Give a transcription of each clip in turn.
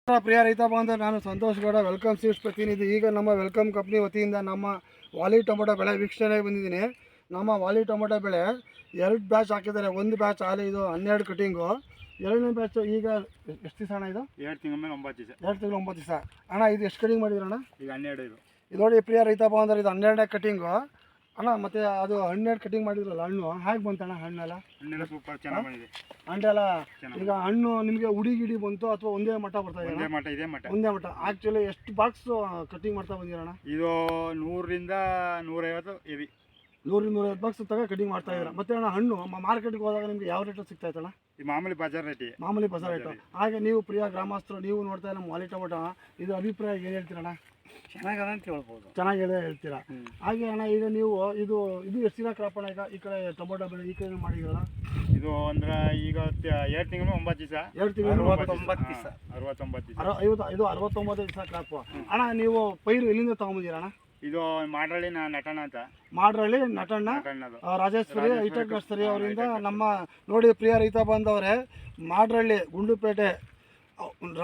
ಪ್ರಿಯ ರೈತ ಬಾಂಧವ, ನಾನು ಸಂತೋಷ್ ಗೌಡ, ವೆಲ್ಕಮ್ ಸೀಡ್ಸ್ ಪ್ರತಿನಿಧಿ. ಈಗ ನಮ್ಮ ವೆಲ್ಕಮ್ ಕಂಪ್ನಿ ವತಿಯಿಂದ ನಮ್ಮ ವಾಲಿ ಟೊಮೊಟೊ ಬೆಳೆ ವೀಕ್ಷಣೆಗೆ ಬಂದಿದ್ದೀನಿ. ನಮ್ಮ ವಾಲಿ ಟೊಮೊಟೊ ಬೆಳೆ 2 ಬ್ಯಾಚ್ ಹಾಕಿದ್ದಾರೆ. ಒಂದು ಬ್ಯಾಚ್ ಆಲೆ ಇದು 12 ಕಟಿಂಗು. ಎರಡನೇ ಬ್ಯಾಚ್ ಈಗ ಎಷ್ಟು ದಿವಸ ಅಣ್ಣ? ಇದು 2 ತಿಂಗಳ ಮೇಲೆ 9 ದಿವಸ. 2 ತಿಂಗಳು 9 ದಿವಸ ಅಣ್ಣ. ಇದು ಎಷ್ಟು ಕಟಿಂಗ್ ಮಾಡಿದ್ರಣ್ಣ? ಈಗ 12 ಇದು ನೋಡಿ ಪ್ರಿಯ ರೈತ ಬಾಂಧವರು, ಇದು 12ನೇ ಕಟಿಂಗು ಅಣ್ಣ. ಮತ್ತು ಅದು 12 ಕಟಿಂಗ್ ಮಾಡಿದ್ರಲ್ಲ, ಹಣ್ಣು ಹೇಗೆ ಬಂತಣ್ಣ? ಹಣ್ಣೆಲ್ಲ ಸೂಪರ್ ಚೆನ್ನಾಗಿ ಬಂದಿದೆ. ಹಣ್ಣೆಲ್ಲ ಈಗ ಹಣ್ಣು ನಿಮಗೆ ಉಡಿ ಗಿಡಿ ಬಂತು ಅಥವಾ ಒಂದೇ ಮಟ್ಟ ಬರ್ತಾ ಇದೆ? ಒಂದೇ ಮಟ್ಟ. ಆ್ಯಕ್ಚುಲಿ ಎಷ್ಟು ಬಾಕ್ಸ್ ಕಟಿಂಗ್ ಮಾಡ್ತಾ ಬಂದಿರಣ್ಣ? ಇದು 100 ರಿಂದ 150 ಹೆವಿ. 100 ರಿಂದ 150 ಬಾಕ್ಸ್ ತಗ ಕಟಿಂಗ್ ಮಾಡ್ತಾ ಇದ್ದೀರಾ. ಮತ್ತೆ ಅಣ್ಣ ಹಣ್ಣು ಮಾರ್ಕೆಟ್ಗೆ ಹೋದಾಗ ನಿಮಗೆ ಯಾವ ರೇಟ್ ಸಿಗ್ತಾ ಇತ್ತಣ್ಣ? ಈ ಮಾಮೂಲಿ ಬಜಾರ್ ರೇಟ್. ಮಾಮೂಲಿ ಬಜಾರ್ ರೇಟು. ಹಾಗೆ ನೀವು ಪ್ರಿಯ ಗ್ರಾಮಸ್ಥರು, ನೀವು ನೋಡ್ತಾ ನಮ್ಮ ವಾಲಿ ಟೊಮೊಟೊ, ಇದು ಅಭಿಪ್ರಾಯ ಏನು ಹೇಳ್ತೀರಣ್ಣ? ಚೆನ್ನಾಗದ ಅಂತ ಹೇಳ್ಬೋದು. ಚೆನ್ನಾಗಿ ಹೇಳ್ತೀರಾ. ಹಾಗೆ ಅಣ್ಣ, ಈಗ ನೀವು ಇದು ಎಷ್ಟು ದಿನ ಕ್ರಾಪ್ ಅಣ್ಣ? ಈಗ ಈ ಕಡೆ ಟೊಮೊಟೊ ಬೆಳೆ ಈ ಕಡೆ ಮಾಡಿದ್ದೀರಲ್ಲ, ಇದು ಅಂದ್ರೆ ಈಗ 2 ತಿಂಗಳು 9 ದಿವಸ. 2 ತಿಂಗಳು 69 ದಿವಸ. 69 ದಿವಸ ಕ್ರಾಪ್ ಅಣ್ಣ. ನೀವು ಪೈರು ಎಲ್ಲಿಂದ ತಗೊಂಬಂದಿರಣ್ಣ? ಇದು ಮಾಡ್ರಳ್ಳಿ ನಟಣ್ಣ ಅಂತ. ಮಾಡ್ರಳ್ಳಿ ನಟಣ್ಣ ರಾಜೇಶ್ವರಿ ಹೈಟೆಕ್ ನರ್ಸರಿ ಅವರಿಂದ ನಮ್ಮ ನೋಡಿ ಪ್ರಿಯ ರೈತ ಬಂದವರೇ, Madrahalli Gundlupet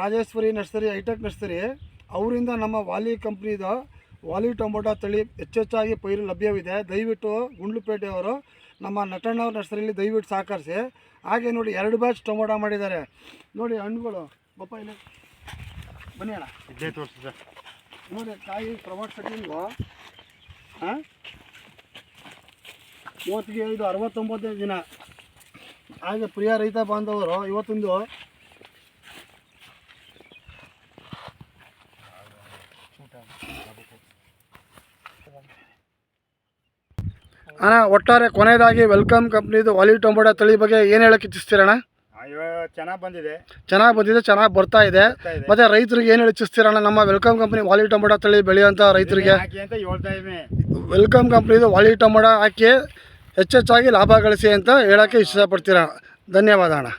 Rajeshwari nursery hi-tech nursery ಅವರಿಂದ ನಮ್ಮ ವಾಲಿ ಕಂಪ್ನಿದ ವಾಲಿ ಟೊಮೊಟೊ ತಳಿ ಹೆಚ್ಚೆಚ್ಚಾಗಿ ಪೈರು ಲಭ್ಯವಿದೆ. ದಯವಿಟ್ಟು ಗುಂಡ್ಲುಪೇಟೆಯವರು ನಮ್ಮ ನಟಣ್ಣ ನರ್ಸರಿಯಲ್ಲಿ ದಯವಿಟ್ಟು ಸಹಕರಿಸಿ. ಹಾಗೆ ನೋಡಿ 2 ಬ್ಯಾಚ್ ಟೊಮೊಟೊ ಮಾಡಿದ್ದಾರೆ. ನೋಡಿ ಹಣ್ಣುಗಳು ಬಪ್ಪ ಇಲ್ಲ ಬನ್ನಿ ಅಣ್ಣ, ಇದೇ ತೋರಿಸಿ ಸರ್. ನೋಡಿ ಕಾಯಿ ಪ್ರಮೋಟ್ ಸೆಟ್ಟಿಂಗು 35 69 ದಿನ. ಹಾಗೆ ಪ್ರಿಯ ರೈತ ಬಾಂಧವರು, ಇವತ್ತೊಂದು ಅಣ್ಣ ಒಟ್ಟಾರೆ ಕೊನೆಯದಾಗಿ ವೆಲ್ಕಮ್ ಕಂಪ್ನಿದು ವಾಲಿ ಟೊಮೊಟೊ ತಳಿ ಬಗ್ಗೆ ಏನು ಹೇಳಕ್ಕೆ ಇಚ್ಛಿಸ್ತೀರಣ್ಣ? ಚೆನ್ನಾಗಿ ಬಂದಿದೆ, ಚೆನ್ನಾಗಿ ಬರ್ತಾ ಇದೆ. ಮತ್ತೆ ರೈತರಿಗೆ ಏನು ಹೇಳಿ ಇಚ್ಛಿಸ್ತೀರಣ್ಣ? ನಮ್ಮ ವೆಲ್ಕಮ್ ಕಂಪ್ನಿ ವಾಲಿ ಟೊಮೊಟೊ ತಳಿ ಬೆಳೆಯುವಂಥ ರೈತರಿಗೆ ವೆಲ್ಕಮ್ ಕಂಪ್ನಿದು ವಾಲಿ ಟೊಮೊಟೊ ಹಾಕಿ ಹೆಚ್ಚೆಚ್ಚಾಗಿ ಲಾಭ ಗಳಿಸಿ ಅಂತ ಹೇಳೋಕ್ಕೆ ಇಷ್ಟಪಡ್ತೀರ. ಧನ್ಯವಾದ ಅಣ್ಣ.